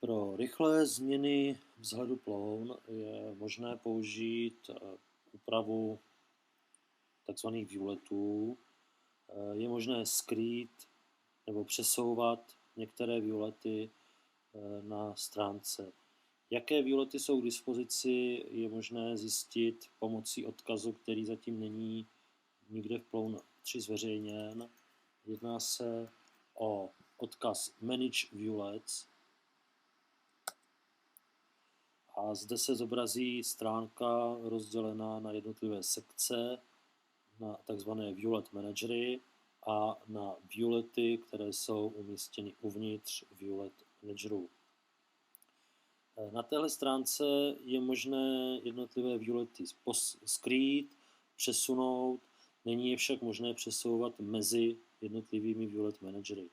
Pro rychlé změny vzhledu ploun je možné použít úpravu tzv. Violetů. Je možné skrýt nebo přesouvat některé violety na stránce. Jaké violety jsou k dispozici, je možné zjistit pomocí odkazu, který zatím není nikde v Ploun 3 zveřejněn. Jedná se o odkaz Manage Violets. A zde se zobrazí stránka rozdělená na jednotlivé sekce, na tzv. Violet Managery a na violety, které jsou umístěny uvnitř Violet Managerů. Na téhle stránce je možné jednotlivé violety skrýt, přesunout, není je však možné přesouvat mezi jednotlivými Violet Managery.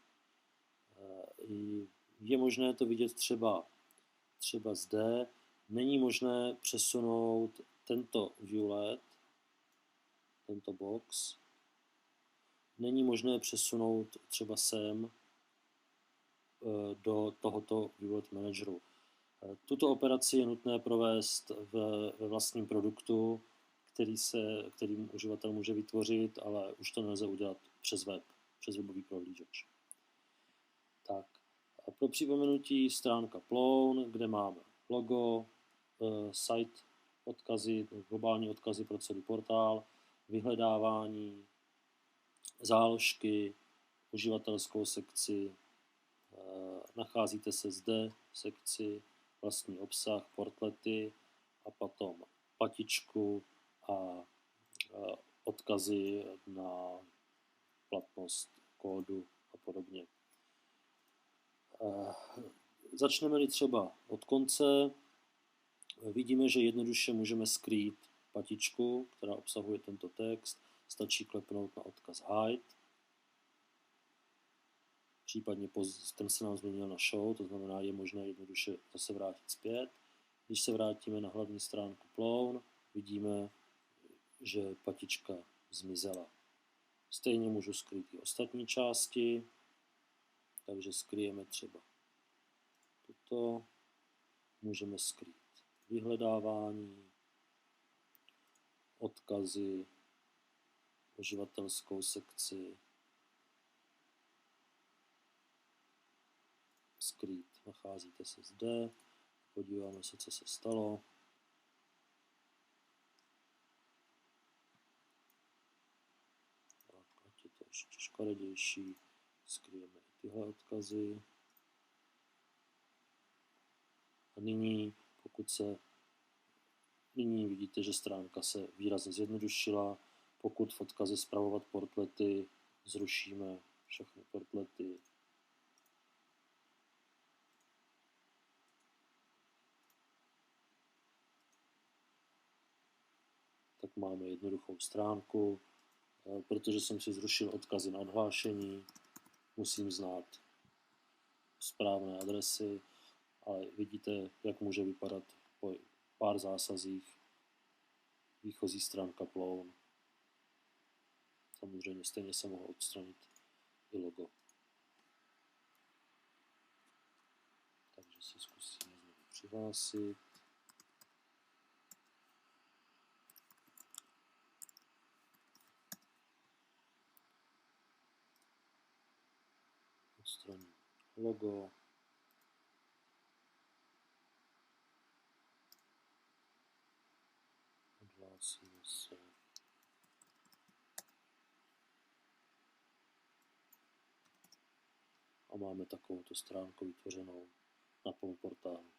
Je možné to vidět třeba zde. Není možné přesunout tento violet, tento box. Není možné přesunout třeba sem do tohoto Violet Manageru. Tuto operaci je nutné provést ve vlastním produktu, který uživatel může vytvořit, ale už to nelze udělat přes web, přes webový prohlížeč. Tak, a pro připomenutí stránka Ploun, kde máme logo, site odkazy, globální odkazy pro celý portál, vyhledávání, záložky, uživatelskou sekci, nacházíte se zde v sekci vlastní obsah, portlety a potom patičku a odkazy na platnost kódu a podobně. Začneme-li třeba od konce, vidíme, že jednoduše můžeme skrýt patičku, která obsahuje tento text, stačí klepnout na odkaz Hide, případně ten se nám změnil na Show, to znamená, je možné jednoduše zase vrátit zpět. Když se vrátíme na hlavní stránku Ploun, vidíme, že patička zmizela. Stejně můžu skrýt i ostatní části, takže skryjeme třeba toto, můžeme skrýt vyhledávání, odkazy, uživatelskou sekci, skrýt, nacházíte se zde, podíváme se, co se stalo. Ať je to ještě škaredější, skryjeme i tyhle odkazy. A nyní vidíte, že stránka se výrazně zjednodušila. Pokud v odkaze spravovat portlety zrušíme všechny portlety, tak máme jednoduchou stránku. Protože jsem si zrušil odkazy na odhlášení, musím znát správné adresy, ale vidíte, jak může vypadat po pár zásazích výchozí stránka Ploun. Samozřejmě stejně se mohlo odstranit i logo. Takže se zkusíme znovu přihlásit. Odstraním logo. Odhlásíme se. A máme takovouto stránku vytvořenou na Ploun portálu.